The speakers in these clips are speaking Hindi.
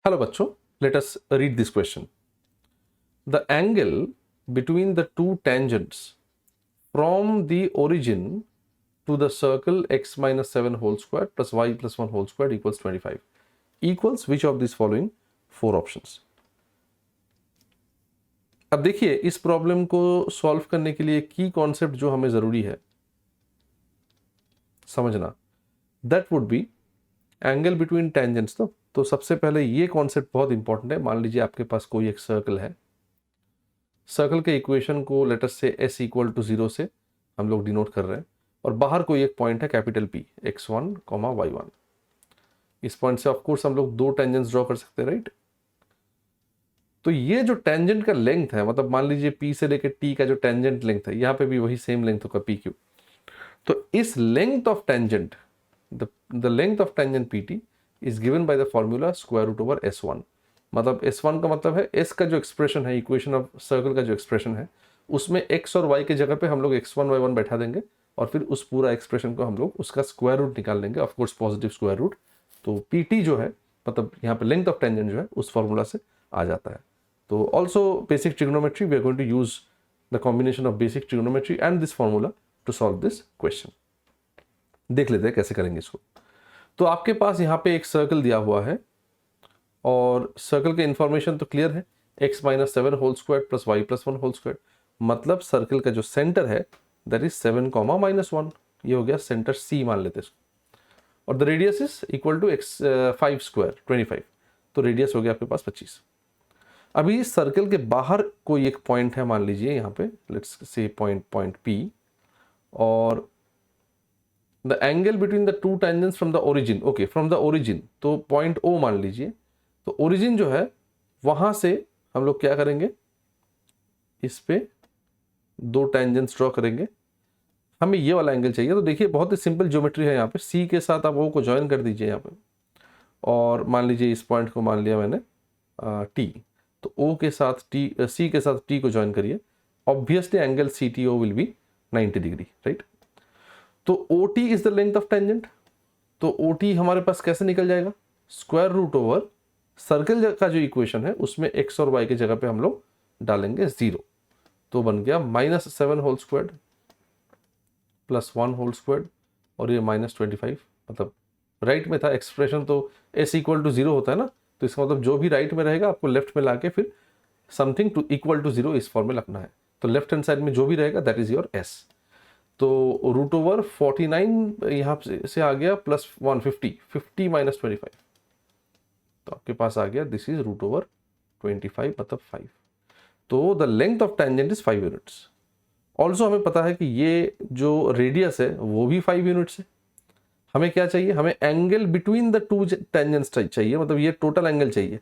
Hello बच्चों, let us read this question. The angle between the two tangents from the origin to the circle x minus 7 whole square plus y plus 1 whole square equals 25 equals which of these following four options. अब देखिए इस प्रॉब्लम को सॉल्व करने के लिए की कॉन्सेप्ट जो हमें ज़रूरी है समझना, that would be angle between tangents. तो सबसे पहले ये कॉन्सेप्ट बहुत इंपॉर्टेंट है. मान लीजिए आपके पास कोई एक सर्कल है. सर्कल के इक्वेशन को लेटर से s इक्वल टू 0 से हम लोग डिनोट कर रहे हैं और बाहर कोई एक पॉइंट है कैपिटल P x1, y1. इस पॉइंट से ऑफकोर्स हम लोग दो टेंजेंट्स ड्रॉ कर सकते हैं, राइट. तो ये जो टेंजेंट का लेंथ है, मतलब मान लीजिए P से लेकर T का जो टेंजेंट लेंथ है, यहाँ पे भी वही सेम लेंथ होगा PQ. तो इस length of tangent, the length of tangent PT is given by the formula square root over S1. मतलब S1 का मतलब है S का जो एक्सप्रेशन है, इक्वेशन ऑफ सर्कल का जो एक्सप्रेशन है, उसमें x और y के जगह पे हम लोग x1 y1 बैठा देंगे और फिर उस पूरा एक्सप्रेशन को हम लोग उसका स्क्वायर रूट निकाल लेंगे, of course positive square root. तो PT जो है, मतलब यहाँ पे लेंथ ऑफ टेंजेंट जो है, उस फॉर्मूला से आ जाता है. तो also basic trigonometry, we are going to use the combination of basic trigonometry and this formula to solve this question. देख लेते हैं कैसे करेंगे इसको. तो आपके पास यहाँ पे एक सर्कल दिया हुआ है और सर्कल के इंफॉर्मेशन तो क्लियर है, x minus 7 whole square plus y plus 1 whole square. मतलब सर्कल का जो सेंटर है दैट इज 7 कॉमा -1. ये हो गया सेंटर C, मान लेते हैं इसको. और the radius is equal to x 5 square 25. तो रेडियस हो गया आपके पास 25. अभी इस सर्कल के बाहर कोई एक पॉइंट है, मान लीजिए यहाँ पे लेट्स से पॉइंट P, और the angle between the two tangents from the origin. Okay, from the origin तो पॉइंट O मान लीजिए. तो ओरिजिन जो है वहां से हम लोग क्या करेंगे, इस पे दो टेंजेंट्स ड्रॉ करेंगे. हमें ये वाला एंगल चाहिए. तो देखिए बहुत ही सिंपल ज्योमेट्री है. यहाँ पे C के साथ आप O को ज्वाइन कर दीजिए यहाँ पे, और मान लीजिए इस पॉइंट को मान लिया मैंने T. तो O के साथ C के साथ T को ज्वाइन करिए. Obviously angle CTO will be 90 degree, right. तो OT is the length of tangent. तो OT हमारे पास कैसे निकल जाएगा, स्क्वायर रूट ओवर सर्कल का जो इक्वेशन है उसमें x और y की जगह पे हम लोग डालेंगे 0. तो बन गया -7 whole square plus 1 whole square और ये -25. मतलब राइट में था एक्सप्रेशन, तो s इक्वल टू 0 होता है ना. तो इसका मतलब जो भी राइट में रहेगा आपको लेफ्ट में लाके फिर समथिंग टू इक्वल टू 0 इस फॉर्म में लगना है. तो लेफ्ट हैंड साइड में जो भी रहेगा दैट इज योर s. तो रूट ओवर 49 यहाँ से आ गया प्लस 150, 50 माइनस 25. तो आपके पास आ गया दिस इज रूट ओवर 25 मतलब 5. तो the length of tangent is 5 units. Also हमें पता है कि ये जो रेडियस है वो भी 5 यूनिट्स है. हमें क्या चाहिए, हमें angle between the two tangents चाहिए, मतलब ये टोटल एंगल चाहिए.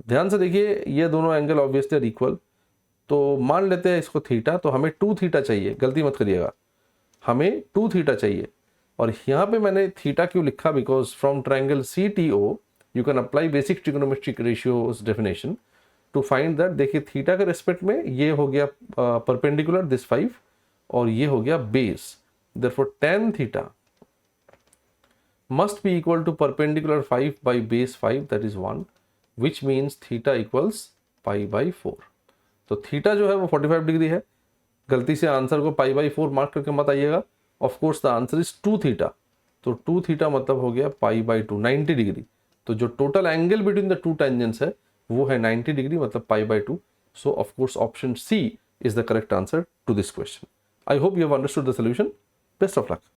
ध्यान से देखिए ये दोनों एंगल ऑब्वियसली आर इक्वल. तो मान लेते हैं इसको थीटा. तो हमें 2 थीटा चाहिए, गलती मत करिएगा, हमें 2 थीटा चाहिए. और यहाँ पे मैंने थीटा क्यों लिखा, because from triangle CTO you can apply basic trigonometric ratios definition to find that. देखिए थीटा के रेस्पेक्ट में ये हो गया परपेंडिकुलर दिस 5 और ये हो गया base. Therefore tan theta must be equal to perpendicular 5 by base 5 that is 1, which means theta equals pi by 4. तो थीटा जो है वो 45 डिग्री है. गलती से आंसर को पाई बाई 4 मार्क करके मत आइएगा. Of course the answer is 2 theta. तो 2 थीटा मतलब हो गया पाई बाई 2, 90 डिग्री. तो जो total angle between the two tangents है वो है 90 डिग्री, मतलब pi by 2. So of course option C is the correct answer to this question. I hope you have understood the solution. Best of luck.